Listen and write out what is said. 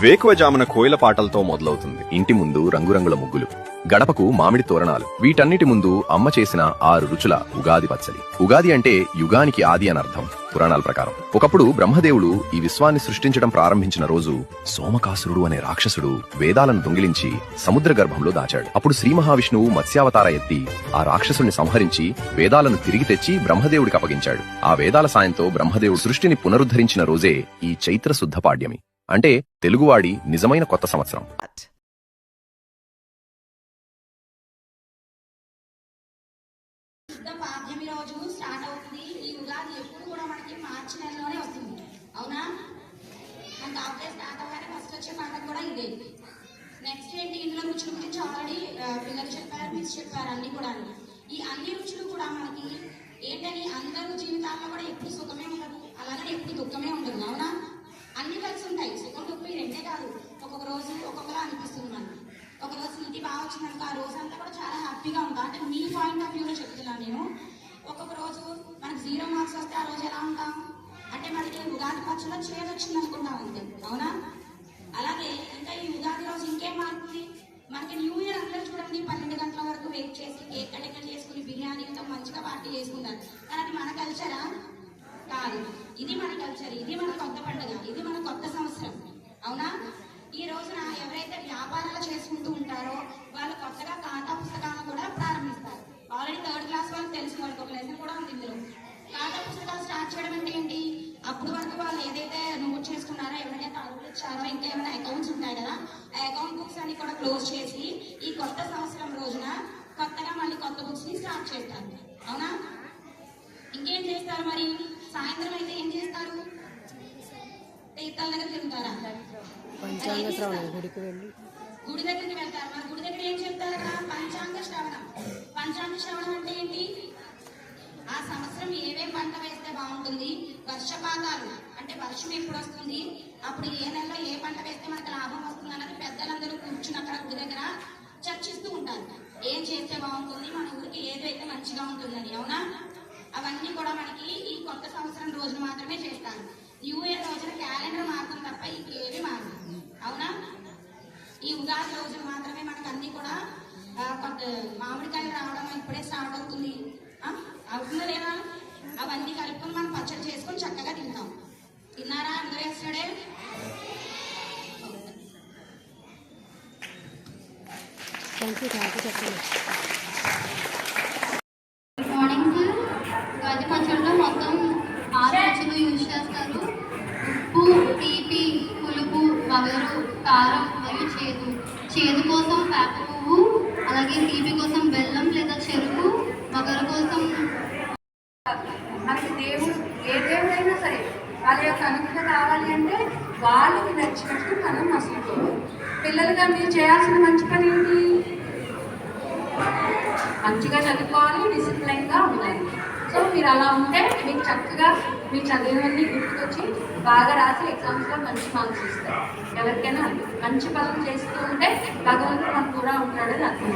వేకువజామున కోయిల పాటలతో మొదలవుతుంది. ఇంటి ముందు రంగురంగుల ముగ్గులు, గడపకు మామిడి తోరణాలు, వీటన్నిటి ముందు అమ్మ చేసిన 6 రుచుల ఉగాది పచ్చడి. ఉగాది అంటే యుగానికి ఆది అని అర్థం పురాణాల ప్రకారం. ఒకప్పుడు బ్రహ్మదేవుడు ఈ విశ్వాన్ని సృష్టించడం ప్రారంభించిన రోజు సోమకాసురుడు అనే రాక్షసుడు వేదాలను దొంగిలించి సముద్ర గర్భంలో దాచాడు. అప్పుడు శ్రీ మహావిష్ణువు మత్స్యావతార ఎత్తి ఆ రాక్షసుని సంహరించి వేదాలను తిరిగి తెచ్చి బ్రహ్మదేవుడికి అప్పగించాడు. ఆ వేదాల సాయంతో బ్రహ్మదేవుడు సృష్టిని పునరుద్ధరించిన రోజే ఈ చైత్ర శుద్ధ పాడ్యమి, అంటే తెలుగువాడి నిజమైన కొత్త సంవత్సరం. పాడ్యమి రోజు స్టార్ట్ అవుతుంది. ఈ ఉగాది ఎప్పుడు కూడా మనకి మార్చి నెలలోనే వస్తుంది, అవునా? మనకు ఆఫ్డే స్టార్ట్ అవ్వగానే ఫస్ట్ వచ్చే పండుగ కూడా ఇదే. నెక్స్ట్ ఏంటి, ఇందులో రుచుల గురించి ఆల్రెడీ పిల్లలు చెప్పారు, మిస్ చెప్పారు. అన్ని కూడా ఈ అన్ని రుచులు కూడా మనకి ఏంటని అందరూ జీవితాల్లో కూడా ఎప్పుడు సుఖమే ఉండదు, అలాగే ఎప్పుడు దుఃఖమే ఉండదు, అవునా? అన్ని కలిసి ఉంటాయి. సుఖం దుఃఖం ఈ రెండే కాదు. ఒక్కొక్క రోజు ఒక్కొక్కలా అనిపిస్తుంది మనకి. ఒక రోజు నీటి బాగా వచ్చినందుకు ఆ రోజు అంతా కూడా చాలా హ్యాపీగా ఉంటాం. అంటే మీ పాయింట్ ఆఫ్ వ్యూలో చెప్తున్నాను నేను. ఒక్కొక్క రోజు మనకు 0 మార్క్స్ వస్తే ఆ రోజు ఎలా ఉంటాం అంటే మనకి ఉగాది పచ్చలో చేదు వచ్చింది అనుకుంటాం అంతే, అవునా? అలాగే ఇంకా ఈ ఉగాది రోజు ఇంకేం మారుతుంది మనకి. న్యూ ఇయర్ అందరూ చూడండి 12 గంటల వరకు వెయిట్ చేసి కేక్ కటింగ్ చేసుకుని బిర్యానీతో మంచిగా పార్టీ చేసుకుంటారు. కానీ అది మన కల్చరా? కాదు. ఇది మన కల్చర్, ఇది మన కొత్త పండుగ, ఇది మన కొత్త సంవత్సరం, అవునా? ఈ రోజున ఎవరైతే వ్యాపారాలు చేసుకుంటూ ఉంటారో వాళ్ళు కొత్తగా ఖాతా పుస్తకాలను కూడా ప్రారంభిస్తారు. ఆల్రెడీ 3rd క్లాస్ వాళ్ళకి తెలిసిన వాళ్ళకి ఒక లెసన్ కూడా ఉంది ఇందులో. ఖాతా పుస్తకాలు స్టార్ట్ చేయడం అంటే ఏంటి? అప్పుడు వరకు వాళ్ళు ఏదైతే నోట్ చేసుకున్నారో, ఎవరికైతే అడుగులు ఇచ్చారో, ఇంకా ఏమైనా అకౌంట్స్ ఉంటాయి కదా, ఆ అకౌంట్ బుక్స్ అన్ని కూడా క్లోజ్ చేసి ఈ కొత్త సంవత్సరం రోజున కొత్తగా మళ్ళీ కొత్త బుక్స్ ని స్టార్ట్ చేస్తారు, అవునా? ఇంకేం చేస్తారు మరి? సాయంత్రం అయితే ఏం చేస్తారు? తీర్థాల దగ్గర తిరుగుతారా? గుడి దగ్గరికి వెళ్తారు. మరి గుడి దగ్గర ఏం చెప్తారు? పంచాంగ శ్రవణం. పంచాంగ శ్రవణం అంటే ఏంటి? ఆ సంవత్సరం ఏమేం పంట వేస్తే బాగుంటుంది, వర్షపాతాలు అంటే వర్షం ఎప్పుడు వస్తుంది, అప్పుడు ఏ నెలలో ఏ పంట వేస్తే మనకు లాభం వస్తుంది అన్నది పెద్దలందరూ కూర్చుని అక్కడ గుడి దగ్గర చర్చిస్తూ ఉంటారు. ఏం చేస్తే బాగుంటుంది, మన ఊరికి ఏదైతే మంచిగా ఉంటుందని, అవునా? అవన్నీ కూడా మనకి ఈ కొత్త సంవత్సరం రోజున మాత్రమే చేస్తారు. న్యూ ఇయర్ రోజున క్యాలెండర్ మాత్రం తప్ప ఇంకేమీ మారదు, అవునా? ఈ ఉగాది రోజున మాత్రమే మనకు అన్ని కూడా కొత్త మామిడికాయలు రావడం ఇప్పుడే స్టార్ట్ అవుతుంది, అవుతుందా లేదా? అవన్నీ కలుపుకొని మనం పచ్చడి చేసుకొని చక్కగా తింటాం. తిన్నారా అందరూ? వేస్తాడే. Morning sir. ఉగాది పచ్చడిలో మొత్తం 6 రుచులు యూజ్ చేస్తారు. ఉప్పు, తీపి, పులుపు, వగరు, కారం మరియు చేదు. చేదు కోసం వేప పువ్వు, అలాగే తీపి కోసం బెల్లం లేదా చెరుకు, వగరు కోసం మనకి దేవుడు ఏ దేవుడైనా సరే వాళ్ళ యొక్క అనుగ్రహం కావాలి అంటే వాళ్ళకి నచ్చినట్టు మనం మసులుకోవాలి. పిల్లలుగా మీరు చేయాల్సిన మంచి పని ఏంటి? మంచిగా చదువుకోవాలి, డిసిప్లైన్గా ఉండాలి. సో మీరు అలా ఉంటే మీకు చక్కగా మీ చదివినవన్నీ గుర్తుకొచ్చి బాగా రాసి ఎగ్జామ్స్లో మంచి మార్క్స్ ఇస్తారు. ఎవరికైనా మంచి పనులు చేస్తూ ఉంటే భగవంతుడు మనకు కూడా ఉంటాడని అర్థం.